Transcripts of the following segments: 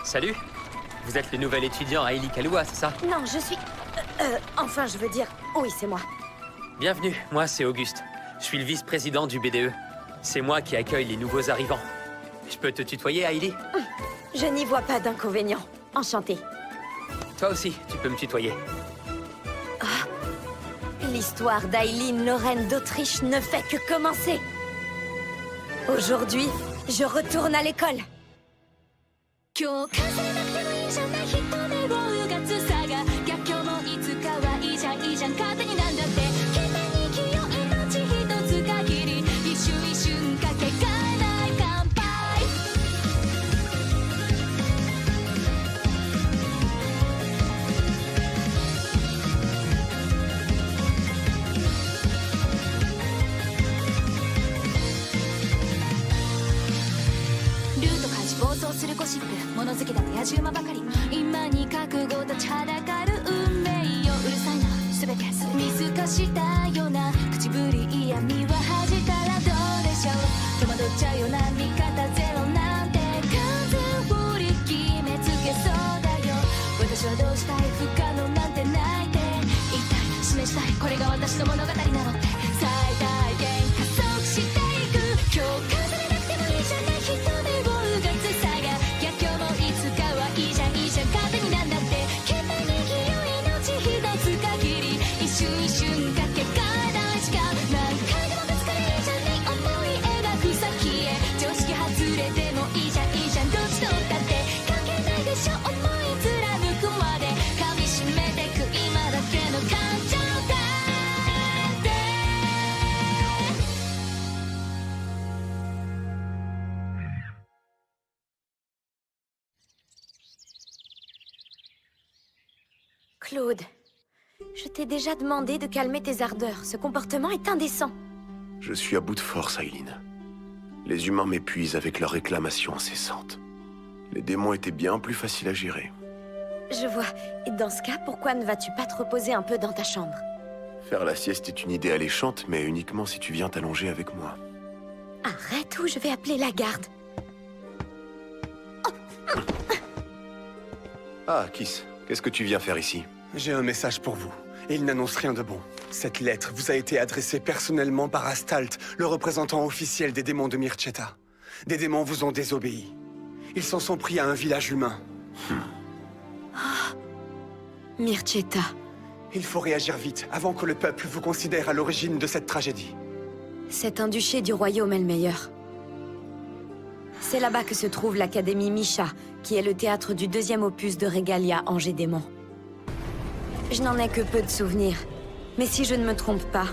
Salut. Vous êtes le nouvel étudiant à Aili Kalua, c'est ça? Non, je suis... enfin, je veux dire... Oui, c'est moi. Bienvenue, moi c'est Auguste. Je suis le vice-président du BDE. C'est moi qui accueille les nouveaux arrivants. Je peux te tutoyer, Aili? Je n'y vois pas d'inconvénient. Enchantée. Toi aussi, tu peux me tutoyer. L'histoire d'Aileen Lorraine d'Autriche ne fait que commencer. Aujourd'hui, je retourne à l'école. 今日風なくてもいいじゃない人目をうがつさが逆境もいつかはいいじゃんいいじゃん勝手になんだって懸命に生きよう命一つ限り一瞬一瞬かけがえない乾杯ルート開始暴走するゴシップ物好きだと野獣馬ばかり今に覚悟立ちはだかる運命ようるさいな全て見透かしたような口ぶり嫌味は恥じたらどうでしょう戸惑っちゃうような味方ゼロなんて完全振り決めつけそうだよ私はどうしたい不可能なんてないで一体示したいこれが私の物語なのって最大限加速していく今日飾れなくてもいいじゃない人目をうがつさが逆境もいつかはいいじゃんいいじゃん勝手になんだって懸命に生きよう命一つ限り一瞬一瞬かけがえないしか何回でもぶつかれいいじゃんね思い描く先へ常識外れてもいいじゃんいいじゃんどっちとったって関係ないでしょ思い貫くまで噛みしめてく今だけの感情だって Claude, je t'ai déjà demandé de calmer tes ardeurs. Ce comportement est indécent. Je suis à bout de force, Aileen. Les humains m'épuisent avec leurs réclamations incessantes. Les démons étaient bien plus faciles à gérer. Je vois. Et dans ce cas, pourquoi ne vas-tu pas te reposer un peu dans ta chambre? Faire la sieste est une idée alléchante, mais uniquement si tu viens t'allonger avec moi. Arrête ou je vais appeler la garde. Ah, Kiss, qu'est-ce que tu viens faire ici? J'ai un message pour vous, et il n'annonce rien de bon. Cette lettre vous a été adressée personnellement par Astalt, le représentant officiel des démons de Mirceta. Des démons vous ont désobéi. Ils s'en sont pris à un village humain. Mirceta. Il faut réagir vite, avant que le peuple vous considère à l'origine de cette tragédie. C'est un duché du royaume Elmeyer. C'est là-bas que se trouve l'académie Misha, qui est le théâtre du deuxième opus de Regalia, Ange et Démon. Je n'en ai que peu de souvenirs. Mais si je ne me trompe pas,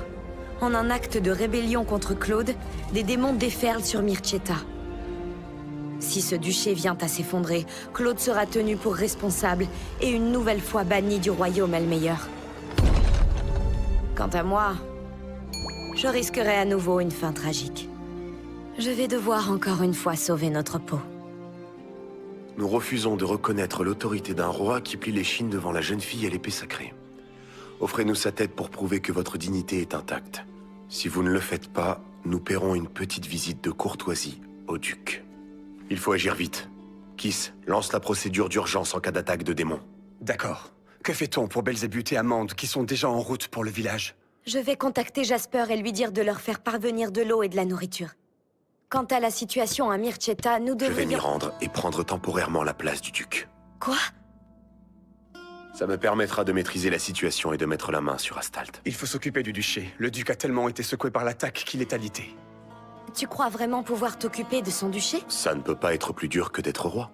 en un acte de rébellion contre Claude, des démons déferlent sur Mirceta. Si ce duché vient à s'effondrer, Claude sera tenu pour responsable et une nouvelle fois banni du royaume Elmeyer. Quant à moi, je risquerai à nouveau une fin tragique. Je vais devoir encore une fois sauver notre peau. Nous refusons de reconnaître l'autorité d'un roi qui plie les chines devant la jeune fille à l'épée sacrée. Offrez-nous sa tête pour prouver que votre dignité est intacte. Si vous ne le faites pas, nous paierons une petite visite de courtoisie au duc. Il faut agir vite. Kiss, lance la procédure d'urgence en cas d'attaque de démons. D'accord. Que fait-on pour Belzébuth et Amande, qui sont déjà en route pour le village? Je vais contacter Jasper et lui dire de leur faire parvenir de l'eau et de la nourriture. Quant à la situation à Mirceta, nous Je vais m'y devrions... rendre et prendre temporairement la place du duc. Quoi? Ça me permettra de maîtriser la situation et de mettre la main sur Astalt. Il faut s'occuper du duché. Le duc a tellement été secoué par l'attaque qu'il est alité. Tu crois vraiment pouvoir t'occuper de son duché? Ça ne peut pas être plus dur que d'être roi.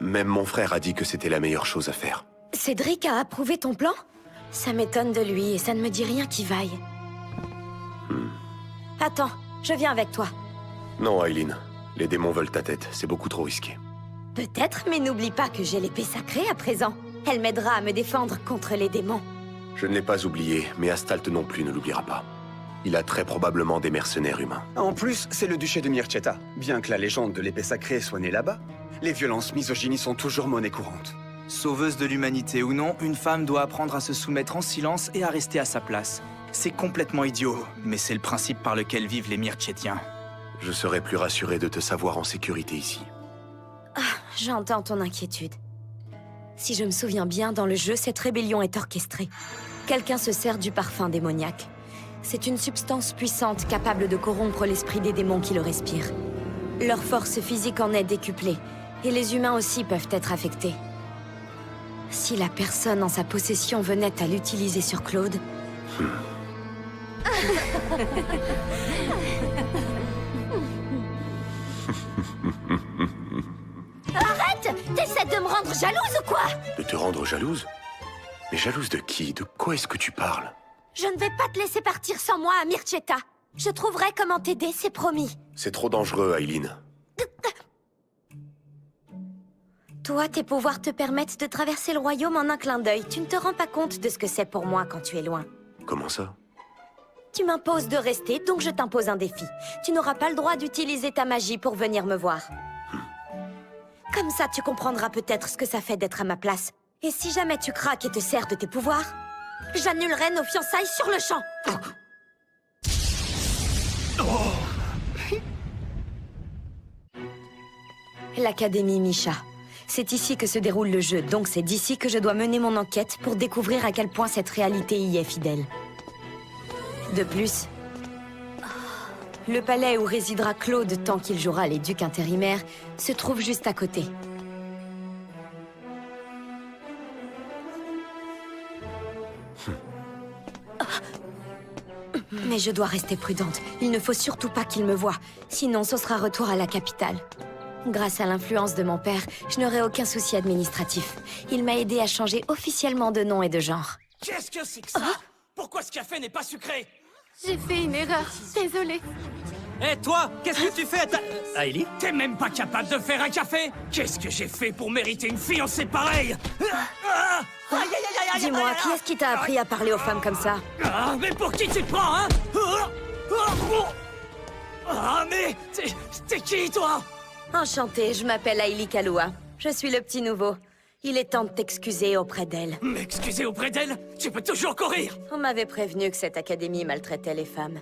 Même mon frère a dit que c'était la meilleure chose à faire. Cédric a approuvé ton plan? Ça m'étonne de lui et ça ne me dit rien qui vaille. Attends, je viens avec toi. Non, Aileen. Les démons veulent ta tête. C'est beaucoup trop risqué. Peut-être, mais n'oublie pas que j'ai l'épée sacrée à présent. Elle m'aidera à me défendre contre les démons. Je ne l'ai pas oublié, mais Astalt non plus ne l'oubliera pas. Il a très probablement des mercenaires humains. En plus, c'est le duché de Mirceta. Bien que la légende de l'épée sacrée soit née là-bas, les violences misogynes sont toujours monnaie courante. Sauveuse de l'humanité ou non, une femme doit apprendre à se soumettre en silence et à rester à sa place. C'est complètement idiot, mais c'est le principe par lequel vivent les Mircétiens. Je serais plus rassuré de te savoir en sécurité ici. J'entends ton inquiétude. Si je me souviens bien, dans le jeu, cette rébellion est orchestrée. Quelqu'un se sert du parfum démoniaque. C'est une substance puissante capable de corrompre l'esprit des démons qui le respirent. Leur force physique en est décuplée, et les humains aussi peuvent être affectés. Si la personne en sa possession venait à l'utiliser sur Claude... Arrête! T'essaies de me rendre jalouse ou quoi? De te rendre jalouse? Mais jalouse de qui? De quoi est-ce que tu parles? Je ne vais pas te laisser partir sans moi à Mirchetta. Je trouverai comment t'aider, c'est promis. C'est trop dangereux, Aileen. Toi, tes pouvoirs te permettent de traverser le royaume en un clin d'œil. Tu ne te rends pas compte de ce que c'est pour moi quand tu es loin. Comment ça? Tu m'imposes de rester, donc je t'impose un défi. Tu n'auras pas le droit d'utiliser ta magie pour venir me voir. Comme ça, tu comprendras peut-être ce que ça fait d'être à ma place. Et si jamais tu craques et te sers de tes pouvoirs, j'annulerai nos fiançailles sur le champ. L'Académie Misha. C'est ici que se déroule le jeu, donc c'est d'ici que je dois mener mon enquête pour découvrir à quel point cette réalité y est fidèle. De plus, le palais où résidera Claude tant qu'il jouera les ducs intérimaires se trouve juste à côté. Mais je dois rester prudente. Il ne faut surtout pas qu'il me voie, sinon ce sera retour à la capitale. Grâce à l'influence de mon père, je n'aurai aucun souci administratif. Il m'a aidé à changer officiellement de nom et de genre. Qu'est-ce que c'est que ça? Pourquoi ce café n'est pas sucré? J'ai fait une erreur, désolée. Hé, toi, qu'est-ce que tu fais à ta... Ailey? T'es même pas capable de faire un café? Qu'est-ce que j'ai fait pour mériter une fiancée pareille? Ah, aïe, aïe, aïe, aïe, aïe, Dis-moi, aïe, qui est-ce qui t'a appris à parler aux femmes comme ça? Ah, mais pour qui tu te prends, hein? Ah, mais t'es qui, toi? Enchantée, je m'appelle Ailey Kalua. Je suis le petit nouveau. Il est temps de t'excuser auprès d'elle. M'excuser auprès d'elle? Tu peux toujours courir! On m'avait prévenu que cette académie maltraitait les femmes.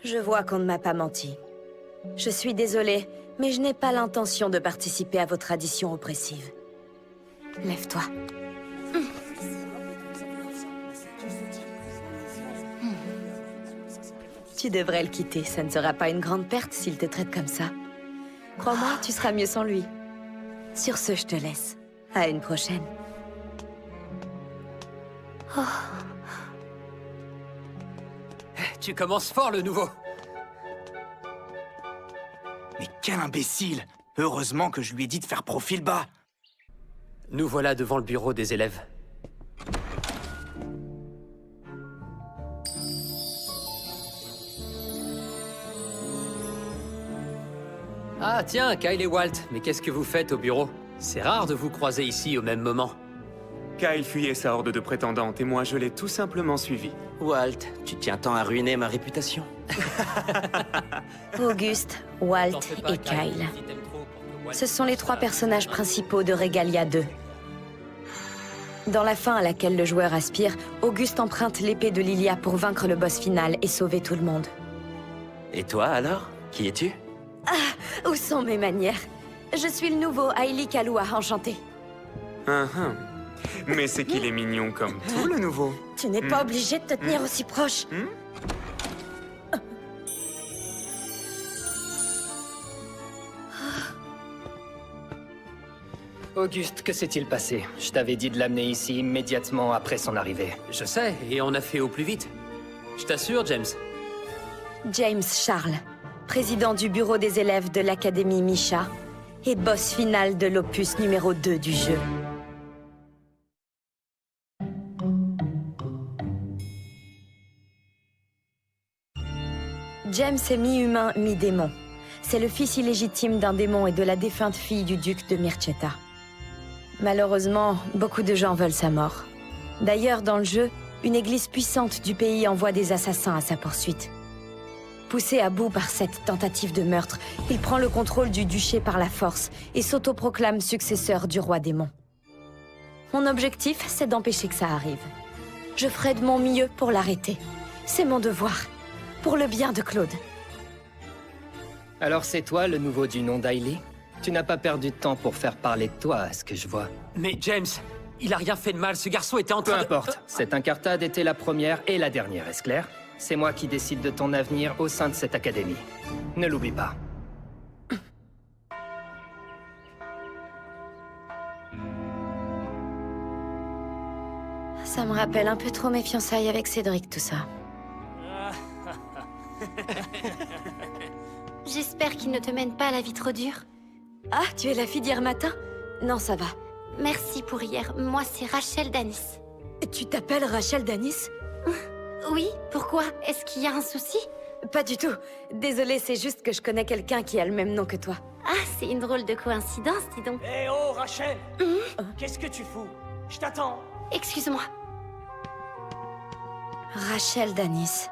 Je vois qu'on ne m'a pas menti. Je suis désolée, mais je n'ai pas l'intention de participer à vos traditions oppressives. Lève-toi. Tu devrais le quitter, ça ne sera pas une grande perte s'il te traite comme ça. Crois-moi, tu seras mieux sans lui. Sur ce, je te laisse. À une prochaine. Tu commences fort, le nouveau. Mais quel imbécile! Heureusement que je lui ai dit de faire profil bas. Nous voilà devant le bureau des élèves. Ah tiens, Kyle et Walt, mais qu'est-ce que vous faites au bureau? C'est rare de vous croiser ici au même moment. Kyle fuyait sa horde de prétendantes et moi je l'ai tout simplement suivi. Walt, tu tiens tant à ruiner ma réputation. Auguste, Walt et Kyle. Ce sont les trois personnages principaux de Regalia 2. Dans la fin à laquelle le joueur aspire, Auguste emprunte l'épée de Lilia pour vaincre le boss final et sauver tout le monde. Et toi alors? Qui es-tu? Où sont mes manières? Je suis le nouveau Ailey Kalua, enchanté. Mais c'est qu'il est mignon comme tout le nouveau. Tu n'es pas obligé de te tenir aussi proche. Auguste, que s'est-il passé? Je t'avais dit de l'amener ici immédiatement après son arrivée. Je sais, et on a fait au plus vite. Je t'assure, James. James Charles, président du bureau des élèves de l'Académie Misha et boss final de l'opus numéro 2 du jeu. James est mi-humain, mi-démon. C'est le fils illégitime d'un démon et de la défunte fille du duc de Mirchetta. Malheureusement, beaucoup de gens veulent sa mort. D'ailleurs, dans le jeu, une église puissante du pays envoie des assassins à sa poursuite. Poussé à bout par cette tentative de meurtre, il prend le contrôle du duché par la force et s'autoproclame successeur du roi démon. Mon objectif, c'est d'empêcher que ça arrive. Je ferai de mon mieux pour l'arrêter. C'est mon devoir, pour le bien de Claude. Alors c'est toi le nouveau du nom d'Ailey? Tu n'as pas perdu de temps pour faire parler de toi, à ce que je vois. Mais James, il a rien fait de mal, ce garçon était en Peu train de... importe, cette incartade était la première et la dernière, est-ce clair? C'est moi qui décide de ton avenir au sein de cette académie. Ne l'oublie pas. Ça me rappelle un peu trop mes fiançailles avec Cédric, tout ça. J'espère qu'il ne te mène pas à la vie trop dure. Ah, tu es la fille d'hier matin? Non, ça va. Merci pour hier. Moi, c'est Rachel Danis. Tu t'appelles Rachel Danis? Oui, pourquoi? Est-ce qu'il y a un souci? Pas du tout. Désolée, c'est juste que je connais quelqu'un qui a le même nom que toi. Ah, c'est une drôle de coïncidence, dis donc. Eh oh, Rachel! Qu'est-ce que tu fous? Je t'attends! Excuse-moi. Rachel Danis.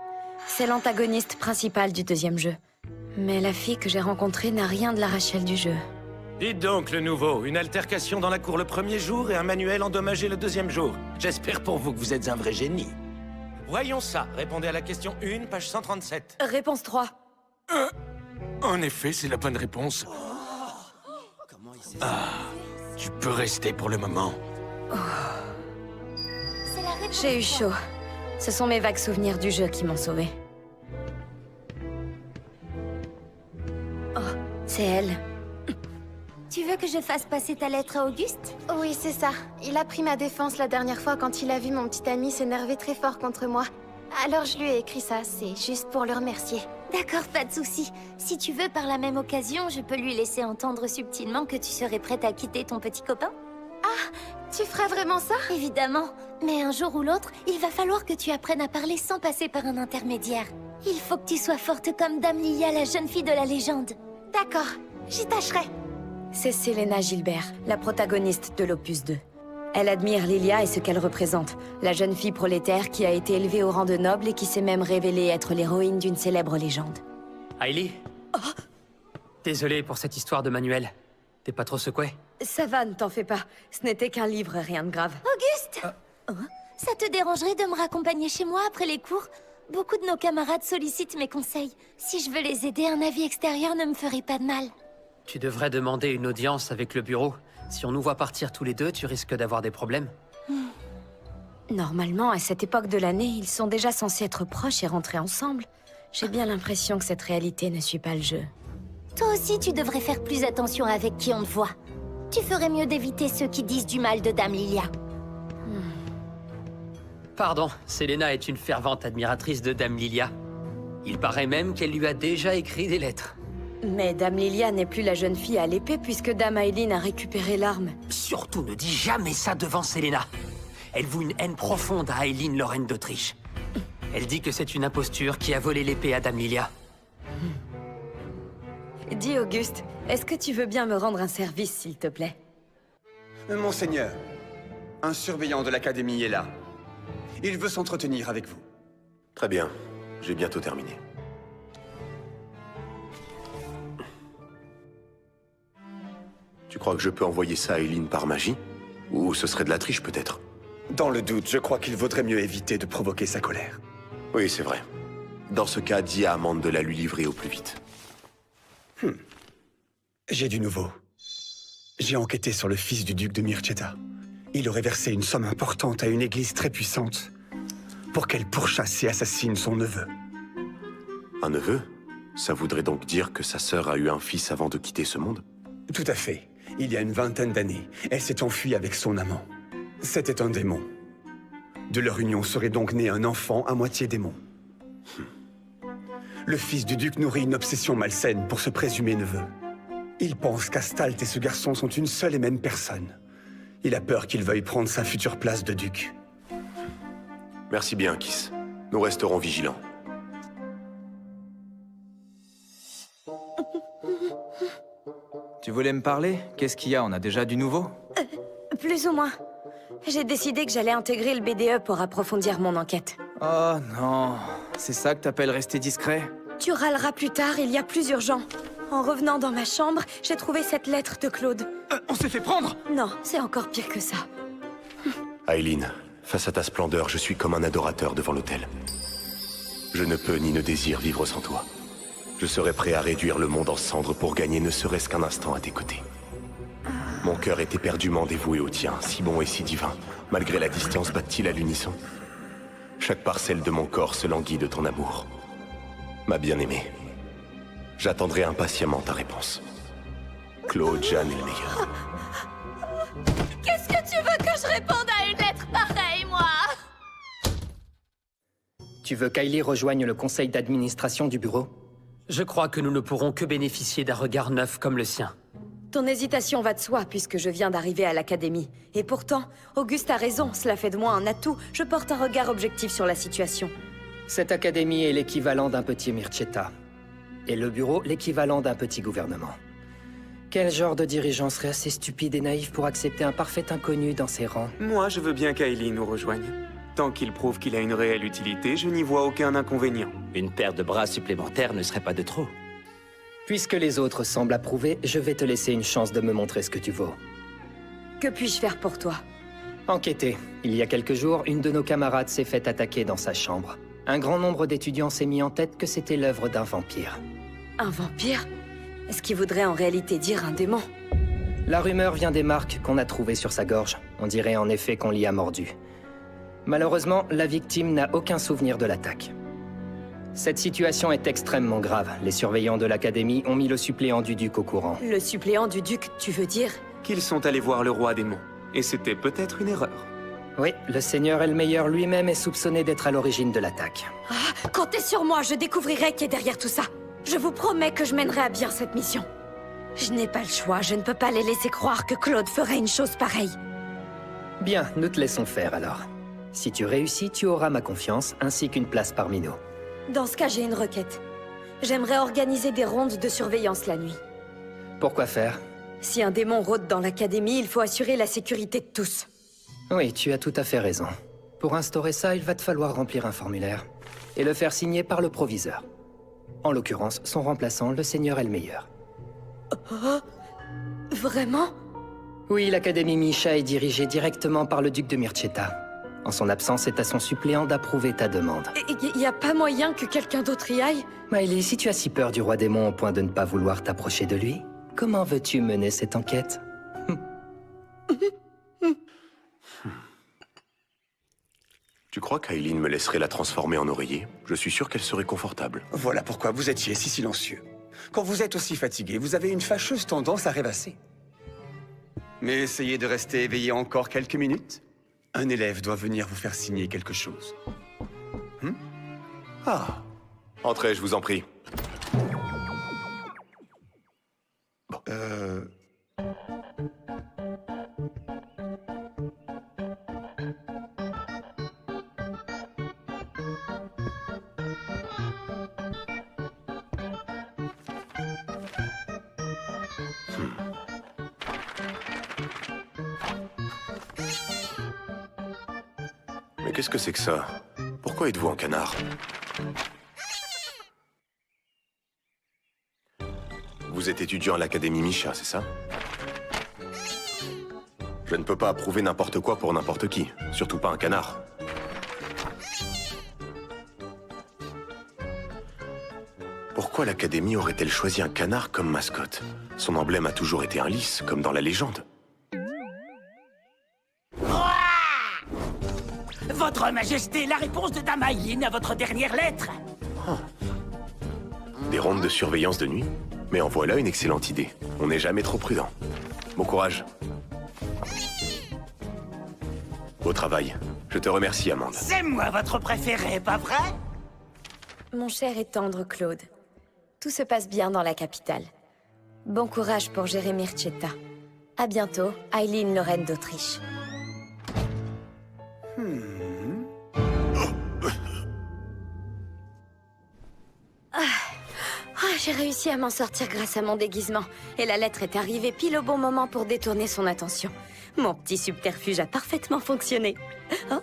C'est l'antagoniste principal du deuxième jeu. Mais la fille que j'ai rencontrée n'a rien de la Rachel du jeu. Dites donc, le nouveau, une altercation dans la cour le premier jour et un manuel endommagé le deuxième jour. J'espère pour vous que vous êtes un vrai génie. Voyons ça. Répondez à la question 1, page 137. Réponse 3. En effet, c'est la bonne réponse. Ah, tu peux rester pour le moment. C'est la réponse. J'ai eu chaud. Ce sont mes vagues souvenirs du jeu qui m'ont sauvée. Oh, c'est elle. Tu veux que je fasse passer ta lettre à Auguste? Oui, c'est ça. Il a pris ma défense la dernière fois quand il a vu mon petit ami s'énerver très fort contre moi. Alors je lui ai écrit ça, c'est juste pour le remercier. D'accord, pas de souci. Si tu veux, par la même occasion, je peux lui laisser entendre subtilement que tu serais prête à quitter ton petit copain. Tu feras vraiment ça? Évidemment. Mais un jour ou l'autre, il va falloir que tu apprennes à parler sans passer par un intermédiaire. Il faut que tu sois forte comme Dame Lilia, la jeune fille de la légende. D'accord, j'y tâcherai. C'est Selena Gilbert, la protagoniste de l'opus 2. Elle admire Lilia et ce qu'elle représente, la jeune fille prolétaire qui a été élevée au rang de noble et qui s'est même révélée être l'héroïne d'une célèbre légende. Hailey? Désolé pour cette histoire de manuel. T'es pas trop secoué? Ça va, ne t'en fais pas. Ce n'était qu'un livre, rien de grave. Auguste! Ça te dérangerait de me raccompagner chez moi après les cours? Beaucoup de nos camarades sollicitent mes conseils. Si je veux les aider, un avis extérieur ne me ferait pas de mal. Tu devrais demander une audience avec le bureau. Si on nous voit partir tous les deux, tu risques d'avoir des problèmes. Normalement, à cette époque de l'année, ils sont déjà censés être proches et rentrer ensemble. J'ai bien l'impression que cette réalité ne suit pas le jeu. Toi aussi, tu devrais faire plus attention avec qui on te voit. Tu ferais mieux d'éviter ceux qui disent du mal de Dame Lilia. Pardon, Selena est une fervente admiratrice de Dame Lilia. Il paraît même qu'elle lui a déjà écrit des lettres. Mais Dame Lilia n'est plus la jeune fille à l'épée puisque Dame Aileen a récupéré l'arme. Surtout ne dis jamais ça devant Selena. Elle voue une haine profonde à Aileen, la reine d'Autriche. Elle dit que c'est une imposture qui a volé l'épée à Dame Lilia. Dis Auguste, est-ce que tu veux bien me rendre un service, s'il te plaît? Monseigneur, un surveillant de l'académie est là. Il veut s'entretenir avec vous. Très bien. J'ai bientôt terminé. Tu crois que je peux envoyer ça à Aileen par magie? Ou ce serait de la triche, peut-être? Dans le doute, je crois qu'il vaudrait mieux éviter de provoquer sa colère. Oui, c'est vrai. Dans ce cas, dis à Amande de la lui livrer au plus vite. J'ai du nouveau. J'ai enquêté sur le fils du duc de Mirceta. Il aurait versé une somme importante à une église très puissante pour qu'elle pourchasse et assassine son neveu. Un neveu? Ça voudrait donc dire que sa sœur a eu un fils avant de quitter ce monde? Tout à fait. Il y a une vingtaine d'années, elle s'est enfuie avec son amant. C'était un démon. De leur union serait donc né un enfant à moitié démon. Le fils du duc nourrit une obsession malsaine pour ce présumé neveu. Il pense qu'Astalt et ce garçon sont une seule et même personne. Il a peur qu'il veuille prendre sa future place de duc. Merci bien, Kiss. Nous resterons vigilants. Tu voulais me parler? Qu'est-ce qu'il y a? On a déjà du nouveau? Plus ou moins. J'ai décidé que j'allais intégrer le BDE pour approfondir mon enquête. Oh non, c'est ça que t'appelles rester discret? Tu râleras plus tard, il y a plus urgent. En revenant dans ma chambre, j'ai trouvé cette lettre de Claude. On s'est fait prendre? Non, c'est encore pire que ça. Aileen, face à ta splendeur, je suis comme un adorateur devant l'autel. Je ne peux ni ne désire vivre sans toi. Je serais prêt à réduire le monde en cendres pour gagner ne serait-ce qu'un instant à tes côtés. Mon cœur est éperdument dévoué au tien, si bon et si divin. Malgré la distance, bat-il à l'unisson? Chaque parcelle de mon corps se languit de ton amour. Ma bien-aimée, j'attendrai impatiemment ta réponse. Claude Jeanne est le meilleur. Qu'est-ce que tu veux que je réponde à une lettre pareille, moi? Tu veux qu'Ailey rejoigne le conseil d'administration du bureau? Je crois que nous ne pourrons que bénéficier d'un regard neuf comme le sien. Ton hésitation va de soi, puisque je viens d'arriver à l'académie. Et pourtant, Auguste a raison, cela fait de moi un atout. Je porte un regard objectif sur la situation. Cette académie est l'équivalent d'un petit Mirceta. Et le bureau, l'équivalent d'un petit gouvernement. Quel genre de dirigeant serait assez stupide et naïf pour accepter un parfait inconnu dans ses rangs? Moi, je veux bien qu'Ailey nous rejoigne. Tant qu'il prouve qu'il a une réelle utilité, je n'y vois aucun inconvénient. Une paire de bras supplémentaires ne serait pas de trop. Puisque les autres semblent approuver, je vais te laisser une chance de me montrer ce que tu vaux. Que puis-je faire pour toi? Enquêter. Il y a quelques jours, une de nos camarades s'est fait attaquer dans sa chambre. Un grand nombre d'étudiants s'est mis en tête que c'était l'œuvre d'un vampire. Un vampire? Est-ce qu'il voudrait en réalité dire un démon? La rumeur vient des marques qu'on a trouvées sur sa gorge. On dirait en effet qu'on l'y a mordu. Malheureusement, la victime n'a aucun souvenir de l'attaque. Cette situation est extrêmement grave. Les surveillants de l'académie ont mis le suppléant du duc au courant. Le suppléant du duc, tu veux dire? Qu'ils sont allés voir le roi démon. Et c'était peut-être une erreur. Oui, le seigneur Elmeyer lui-même est soupçonné d'être à l'origine de l'attaque. Ah, comptez sur moi, je découvrirai qui est derrière tout ça. Je vous promets que je mènerai à bien cette mission. Je n'ai pas le choix, je ne peux pas les laisser croire que Claude ferait une chose pareille. Bien, nous te laissons faire alors. Si tu réussis, tu auras ma confiance, ainsi qu'une place parmi nous. Dans ce cas, j'ai une requête. J'aimerais organiser des rondes de surveillance la nuit. Pourquoi faire? Si un démon rôde dans l'académie, il faut assurer la sécurité de tous. Oui, tu as tout à fait raison. Pour instaurer ça, il va te falloir remplir un formulaire. Et le faire signer par le proviseur. En l'occurrence, son remplaçant, le seigneur Elmeyer. Oh, vraiment? Oui, l'académie Misha est dirigée directement par le duc de Mirceta. En son absence, c'est à son suppléant d'approuver ta demande. Il n'y a pas moyen que quelqu'un d'autre y aille? Miley, si tu as si peur du roi démon au point de ne pas vouloir t'approcher de lui, comment veux-tu mener cette enquête? Tu crois qu'Aileen me laisserait la transformer en oreiller? Je suis sûr qu'elle serait confortable. Voilà pourquoi vous étiez si silencieux. Quand vous êtes aussi fatigué, vous avez une fâcheuse tendance à rêvasser. Mais essayez de rester éveillé encore quelques minutes. Un élève doit venir vous faire signer quelque chose. Ah. Entrez, je vous en prie. Bon. Mais qu'est-ce que c'est que ça? Pourquoi êtes-vous en canard? Vous êtes étudiant à l'Académie Misha, c'est ça? Je ne peux pas approuver n'importe quoi pour n'importe qui, surtout pas un canard. Pourquoi l'Académie aurait-elle choisi un canard comme mascotte? Son emblème a toujours été un lys, comme dans la légende. Votre Majesté, la réponse de Dame Aileen à votre dernière lettre. Des rondes de surveillance de nuit? Mais en voilà une excellente idée. On n'est jamais trop prudent. Bon courage. Au travail. Je te remercie, Amande. C'est moi votre préféré, pas vrai? Mon cher et tendre Claude, tout se passe bien dans la capitale. Bon courage pour gérer Mirceta. À bientôt, Aileen, Lorraine d'Autriche. J'ai réussi à m'en sortir grâce à mon déguisement. Et la lettre est arrivée pile au bon moment pour détourner son attention. Mon petit subterfuge a parfaitement fonctionné. Oh.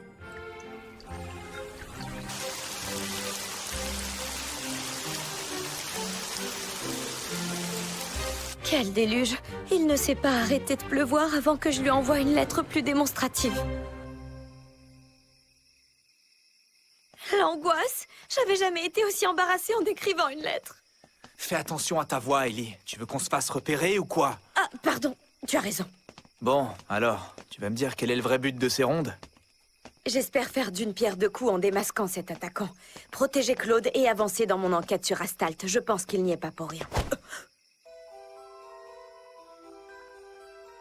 Quel déluge! Il ne s'est pas arrêté de pleuvoir avant que je lui envoie une lettre plus démonstrative. L'angoisse! J'avais jamais été aussi embarrassée en écrivant une lettre. Fais attention à ta voix, Ellie. Tu veux qu'on se fasse repérer ou quoi? Ah, pardon, tu as raison. Bon, alors, tu vas me dire quel est le vrai but de ces rondes? J'espère faire d'une pierre deux coups en démasquant cet attaquant. Protéger Claude et avancer dans mon enquête sur Astalt. Je pense qu'il n'y est pas pour rien.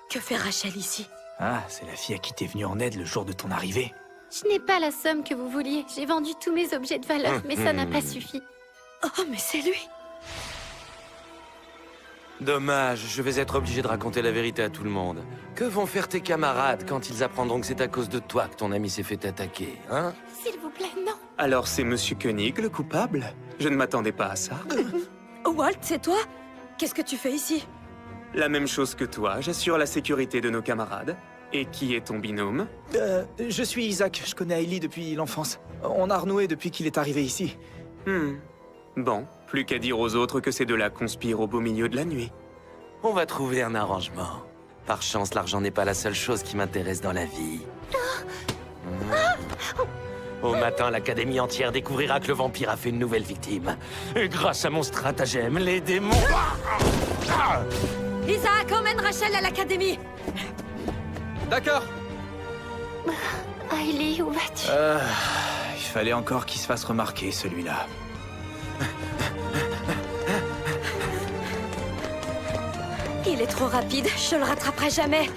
Que fait Rachel ici? Ah, c'est la fille à qui t'es venue en aide le jour de ton arrivée. Je n'ai pas la somme que vous vouliez. J'ai vendu tous mes objets de valeur, mais ça n'a pas suffi. Oh, mais c'est lui! Dommage, je vais être obligé de raconter la vérité à tout le monde. Que vont faire tes camarades quand ils apprendront que c'est à cause de toi que ton ami s'est fait attaquer, hein? S'il vous plaît, non. Alors c'est Monsieur Koenig, le coupable? Je ne m'attendais pas à ça. Walt, c'est toi? Qu'est-ce que tu fais ici? La même chose que toi, j'assure la sécurité de nos camarades. Et qui est ton binôme? Je suis Isaac, je connais Ellie depuis l'enfance. On a renoué depuis qu'il est arrivé ici. Bon, plus qu'à dire aux autres que ces deux-là conspirent au beau milieu de la nuit. On va trouver un arrangement. Par chance, l'argent n'est pas la seule chose qui m'intéresse dans la vie. Au matin, l'académie entière découvrira que le vampire a fait une nouvelle victime. Et grâce à mon stratagème, les démons... Isaac, emmène Rachel à l'académie! D'accord. Hailey, où vas-tu? Il fallait encore qu'il se fasse remarquer, celui-là. Il est trop rapide, je le rattraperai jamais.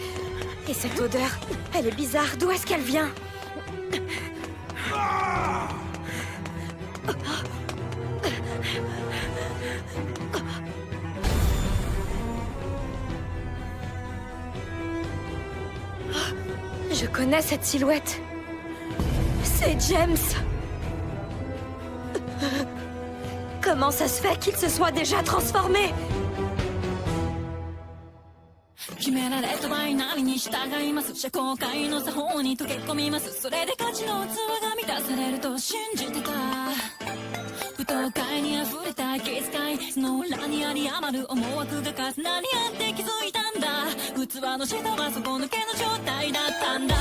Et cette odeur, elle est bizarre. D'où est-ce qu'elle vient? Je connais cette silhouette. C'est James. Comment ça se fait qu'il se soit déjà transformé? 決められたバイナリに従います社交界の作法に溶け込みますそれで価値の器が満たされると信じてた舞踏会に溢れた気遣いその裏にあり余る思惑が重なり合って気づいたんだ器の下は底抜けの状態だったんだ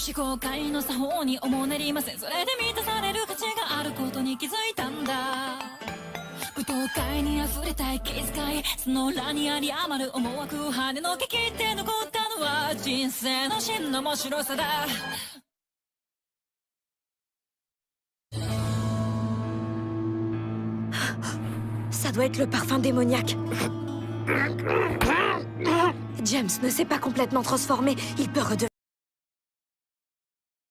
思考界の作法におもねりませんそれで満たされる価値があることに気づいたんだ舞踏会に溢れた気遣いその裏にあり余る思惑を跳ねのけ切って残ったのは人生の真の面白さだ Ça doit être le parfum démoniaque. James ne s'est pas complètement transformé. Il peut redevenir...